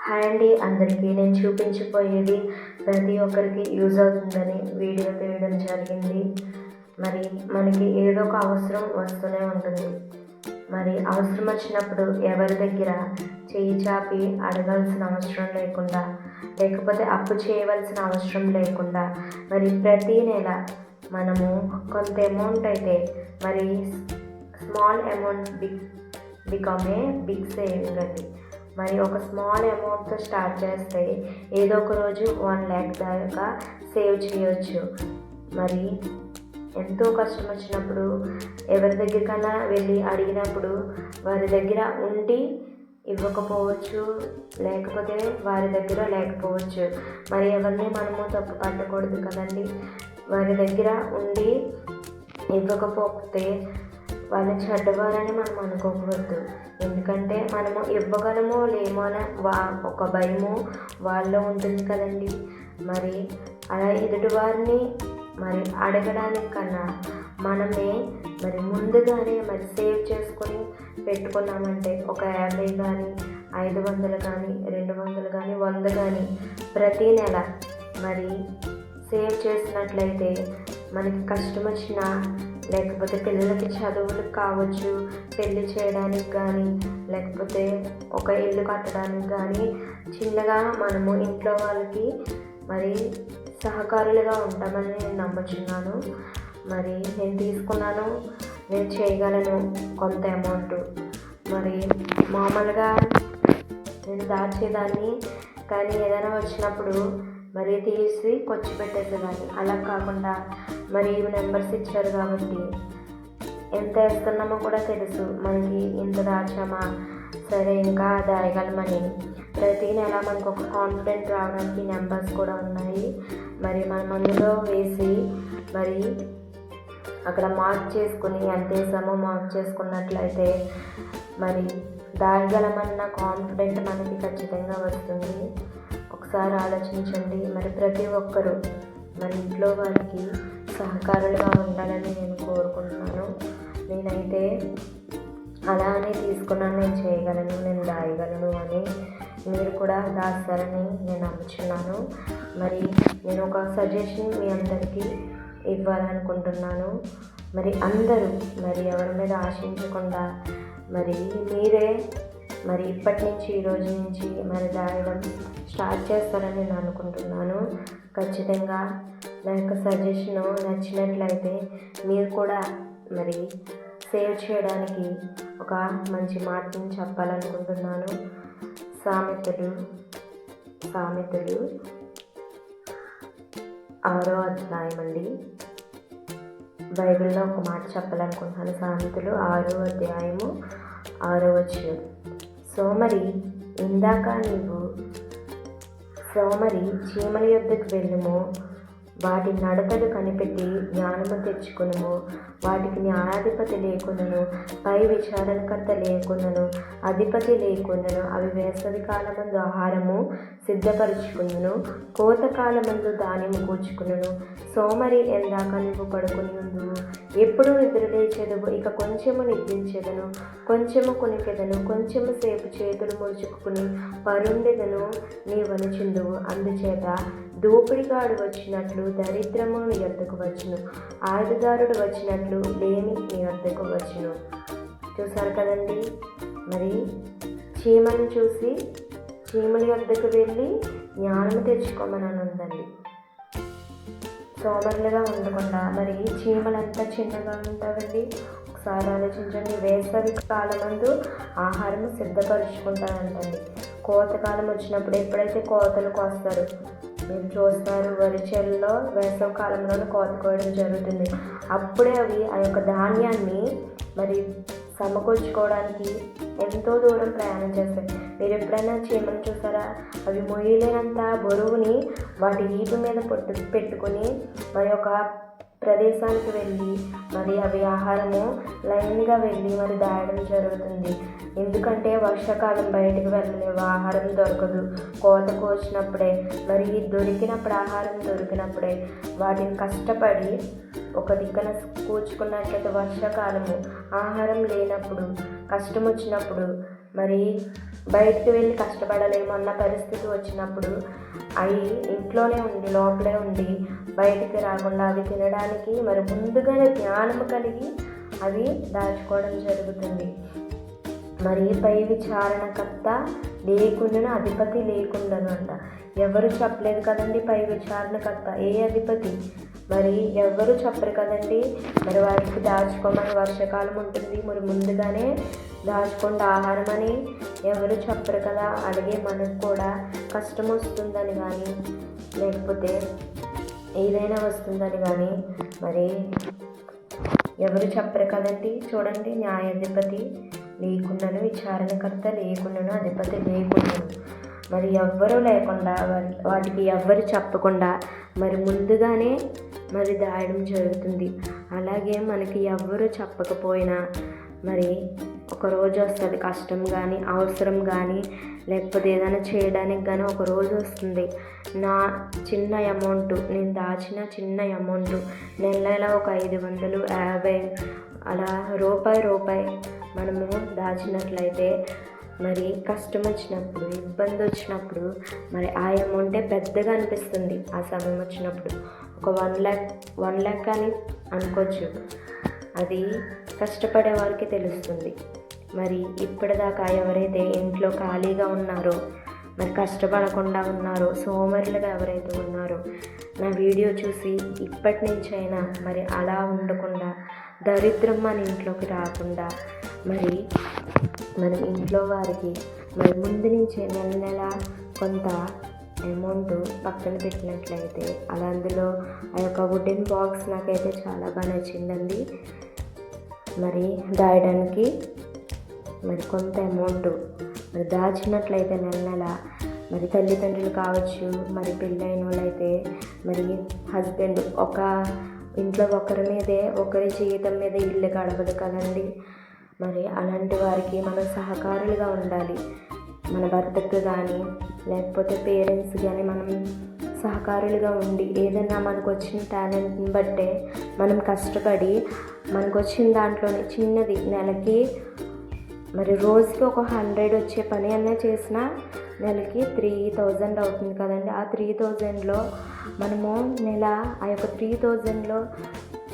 Hi అండి, అందరికీ నేను చూపించబోయేది ప్రతి ఒక్కరికి యూజ్ అవుతుందని వీడియో తీయడం జరిగింది. మరి మనకి ఏదో ఒక అవసరం వస్తూనే ఉంటుంది. మరి అవసరం వచ్చినప్పుడు ఎవరి దగ్గర చేయి చాపి అడగాల్సిన అవసరం లేకుండా, లేకపోతే అప్పు చేయవలసిన అవసరం లేకుండా, మరి ప్రతీ నెల మనము కొంత అమౌంట్ అయితే మరి small amount become a big saving అండి. మరి ఒక స్మాల్ అమౌంట్తో స్టార్ట్ చేస్తే ఏదో ఒక రోజు 1 lakh దాకా సేవ్ చేయొచ్చు. మరి ఎంతో కష్టం వచ్చినప్పుడు ఎవరి దగ్గరికైనా వెళ్ళి అడిగినప్పుడు వారి దగ్గర ఉండి ఇవ్వకపోవచ్చు, లేకపోతే వారి దగ్గర లేకపోవచ్చు. మరి ఎవరిని మనము తప్పు పట్టకూడదు కదండి. వారి దగ్గర ఉండి ఇవ్వకపోతే వాళ్ళ చెడ్డవారని మనం అనుకోకూడదు. ఎందుకంటే మనము ఇవ్వగలమో లేమో అనే ఒక భయము వాళ్ళలో ఉంటుంది కదండి. మరి అలా ఎదుటి వారిని మరి అడగడానికి కన్నా మనమే మరి ముందుగానే మరి సేవ్ చేసుకొని పెట్టుకున్నామంటే ఒక 50 కానీ 500 కానీ 200 కానీ 100 కానీ ప్రతీ నెల మరి సేవ్ చేసినట్లయితే మనకి కష్టం వచ్చినా, లేకపోతే పిల్లలకి చదువులకు కావచ్చు, పెళ్లి చేయడానికి కానీ, లేకపోతే ఒక ఇల్లు కట్టడానికి కానీ చిన్నగా మనము ఇంట్లో వాళ్ళకి మరి సహకారులుగా ఉంటామని నేను నమ్ముచున్నాను. మరి నేను తీసుకున్నాను, నేను చేయగలను కొంత అమౌంట్. మరి మామూలుగా నేను దాచేదాన్ని, కానీ ఏదైనా వచ్చినప్పుడు మరి తీసి ఖర్చు పెట్టేసేదాన్ని. అలా కాకుండా మరి నెంబర్స్ ఇచ్చారు కాబట్టి ఎంత వేస్తున్నామో కూడా తెలుసు. మనకి ఇంత దాచామా, సరే ఇంకా దాయగలమని ప్రతి నెల మనకు ఒక కాన్ఫిడెంట్ రావడానికి నెంబర్స్ కూడా ఉన్నాయి. మరి మనం అందులో వేసి మరి అక్కడ మార్క్ చేసుకుని ఎంత వేసామో మార్క్ చేసుకున్నట్లయితే మరి దాయగలమన్న కాన్ఫిడెంట్ మనకి ఖచ్చితంగా వస్తుంది. ఒకసారి ఆలోచించండి. మరి ప్రతి ఒక్కరూ మన ఇంట్లో వారికి సహకారులుగా ఉండాలని నేను కోరుకుంటున్నాను. నేనైతే అలానే తీసుకున్నాను, నేను చేయగలను, నేను దాయగలను అని. మీరు కూడా దాస్తారని నేను నమ్ముచున్నాను. మరి నేను ఒక సజెషన్ మీ అందరికీ ఇవ్వాలనుకుంటున్నాను. మరి అందరూ మరి ఎవరి మీద ఆశించకుండా మరి మీరే మరి ఇప్పటి నుంచి ఈ రోజు నుంచి మరి దాయడం స్టార్ట్ చేస్తారని నేను అనుకుంటున్నాను. ఖచ్చితంగా నా యొక్క సజెషన్ నచ్చినట్లయితే మీరు కూడా మరి సేవ్ చేయడానికి ఒక మంచి మాటను చెప్పాలనుకుంటున్నాను. సామెతలు 6వ అధ్యాయం అండి. బైబిల్లో ఒక మాట చెప్పాలనుకుంటున్నాను. సామెతలు 6వ అధ్యాయము 6వ వచనం. సోమరి చీమల యొద్దకు వెళ్ళుము, వాటి నడతలు కనిపెట్టి జ్ఞానము తెచ్చుకునుము. వాటికి న్యాయాధిపతి లేకున్నను, పై విచారణకర్త లేకున్నను, అధిపతి లేకున్నను, అవి వేసవి కాలమందు ఆహారము సిద్ధపరుచుకును, కోతకాలమందు ధాన్యము కూర్చుకును. సోమరి ఎందాక నువ్వు పడుకుని ఉండు, ఎప్పుడు నిద్రలేచెదవు? ఇక కొంచెము నిద్రించెదను, కొంచెము కొనికెదను, కొంచెము సేపు చేతులు ముడుచుకుని పరుండెదను నీవనుచుందువు. అందుచేత దోపిడిగాడు వచ్చినట్లు దరిద్రము నీ వద్దకు వచ్చును, ఆయుధదారుడు వచ్చినట్లు లేమి నీ వద్దకు వచ్చును. చూసారు కదండి. మరి చీమలను చూసి చీమల వద్దకు వెళ్ళి జ్ఞానము తెచ్చుకోమని ఉందండి. సోమరులుగా ఉండకుండా మరి చీమలంతా చిన్నగా ఉంటారండి. ఒకసారి ఆలోచించండి. వేసవి కాలమందు ఆహారము సిద్ధపరుచుకుంటారంటండి. కోతకాలం వచ్చినప్పుడు ఎప్పుడైతే కోతలు కోస్తారు మీరు చూస్తారు, వరి చేలలో వేసవి కాలంలోనే కోత కోయడం జరుగుతుంది. అప్పుడే అవి ఆ యొక్క ధాన్యాన్ని మరి సమకూర్చుకోవడానికి ఎంతో దూరం ప్రయాణం చేస్తాయి. మీరు ఎప్పుడైనా చీమలు చూసారా? అవి మొయ్యలేనంత బరువుని వాటి వీపు మీద పెట్టుకొని మరి ఒక ప్రదేశానికి వెళ్ళి మరి అవి ఆహారము లైన్గా వెళ్ళి మరి దాయడం జరుగుతుంది. ఎందుకంటే వర్షాకాలం బయటకు వెళ్ళలేవు, ఆహారం దొరకదు. కోత కోసినప్పుడే మరి దొరికినప్పుడు ఆహారం దొరికినప్పుడే వాటిని కష్టపడి ఒక దిక్కున కూర్చుకున్నట్లయితే వర్షాకాలము ఆహారం లేనప్పుడు కష్టం వచ్చినప్పుడు మరి బయటికి వెళ్ళి కష్టపడలేము అన్న పరిస్థితి వచ్చినప్పుడు అవి ఇంట్లోనే ఉండి లోపలే ఉండి బయటికి రాకుండా అవి తినడానికి మరి ముందుగానే జ్ఞానం కలిగి అవి దాచుకోవడం జరుగుతుంది. మరి పై విచారణకర్త లేకుండాను అధిపతి లేకుండాను అంట. ఎవరు చెప్పలేదు కదండి పై విచారణకర్త, ఏ అధిపతి మరి ఎవరు చెప్పరు కదండి. మరి వారికి దాచుకోమని వర్షాకాలం ఉంటుంది, మరి ముందుగానే దాచుకోండి ఆహారం అని ఎవరు చెప్పరు కదా. అలాగే మనకు కూడా కష్టం వస్తుందని కానీ లేకపోతే ఏదైనా వస్తుందని కానీ మరి ఎవరు చెప్పరు కదండి. చూడండి, న్యాయాధిపతి లేకుండాను విచారణకర్త లేకుండాను అధిపతి లేకుండాను మరి ఎవ్వరూ లేకుండా వాటికి ఎవ్వరు చెప్పకుండా మరి ముందుగానే మరి దాయడం జరుగుతుంది. అలాగే మనకి ఎవ్వరు చెప్పకపోయినా మరి ఒకరోజు వస్తుంది కష్టం కానీ అవసరం కానీ లేకపోతే ఏదైనా చేయడానికి కానీ ఒకరోజు వస్తుంది. నా చిన్న అమౌంట్, నేను దాచిన చిన్న అమౌంట్ నెల నెల ఒక 500, 50 అలా రూపాయి మనము దాచినట్లయితే మరి కష్టం వచ్చినప్పుడు ఇబ్బంది వచ్చినప్పుడు మరి ఆ అమౌంటే పెద్దగా అనిపిస్తుంది. ఆ సమయం వచ్చినప్పుడు ఒక 1 lakh అని అనుకోవచ్చు. అది కష్టపడే వారికి తెలుస్తుంది. మరి ఇప్పటిదాకా ఎవరైతే ఇంట్లో ఖాళీగా ఉన్నారో మరి కష్టపడకుండా ఉన్నారో సోమరులుగా ఎవరైతే ఉన్నారో నా వీడియో చూసి ఇప్పటి నుంచైనా మరి అలా ఉండకుండా దరిద్రం మన ఇంట్లోకి రాకుండా మరి మనం ఇంట్లో వారికి మరి ముందు నుంచే నెల నెల కొంత అమౌంట్ పక్కన పెట్టినట్లయితే అలా అందులో ఆ యొక్క వుడెన్ బాక్స్ నాకైతే చాలా బాగా నచ్చిందండి. మరి దాయడానికి మరి కొంత అమౌంట్ మరి దాచినట్లయితే నెల నెల మరి తల్లిదండ్రులు కావచ్చు, మరి పెళ్ళైన వాళ్ళైతే మరి హస్బెండ్ ఒక ఇంట్లో ఒకరి జీవితం మీద ఇల్లు గడవదు కదండి. మరి అలాంటి వారికి మనం సహకారులుగా ఉండాలి. మన భర్తకు కానీ లేకపోతే పేరెంట్స్ కానీ మనం సహకారులుగా ఉండి ఏదైనా మనకు వచ్చిన టాలెంట్ని బట్టే మనం కష్టపడి మనకు వచ్చిన దాంట్లోనే చిన్నది నెలకి మరి రోజుకి ఒక 100 వచ్చే పని అన్నా చేసినా నెలకి 3000 అవుతుంది కదండి. ఆ 3000లో మనము నెల ఆ యొక్క 3000లో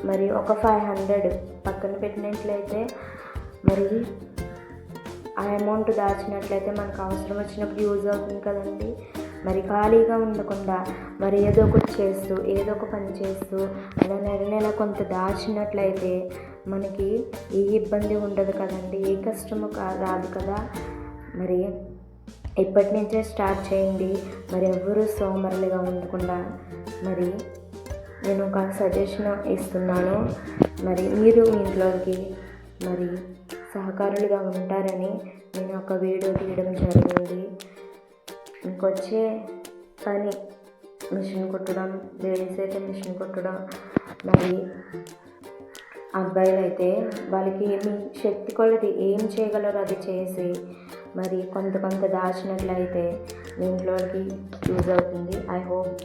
మరి ఒక 500 పక్కన పెట్టినట్లయితే మరి ఆ అమౌంట్ దాచినట్లయితే మనకు అవసరం వచ్చినప్పుడు యూజ్ అవుతుంది కదండి. మరి ఖాళీగా ఉండకుండా మరి ఏదో ఒక పని చేస్తూ అలా నెల నెల కొంత దాచినట్లయితే మనకి ఏ ఇబ్బంది ఉండదు కదండి, ఏ కష్టము రాదు కదా. మరి ఇప్పటి నుంచే స్టార్ట్ చేయండి. మరి ఎవరు సోమరులుగా ఉండకుండా మరి నేను ఒక సజెషన్ ఇస్తున్నాను. మరి మీరు మీ ఇంట్లోకి మరి సహకారులుగా ఉంటారని నేను ఒక వీడియో తీయడం జరిగింది. ఇంకొచ్చే పని మిషన్ కుట్టడం, లేడీస్ అయితే మిషన్ కుట్టడం, మరి అబ్బాయిలు అయితే వాళ్ళకి ఏమి శక్తి కొలది ఏం చేయగలరో అది చేసి మరి కొంత దాచినట్లయితే మీ ఇంట్లోకి యూజ్ అవుతుంది. I hope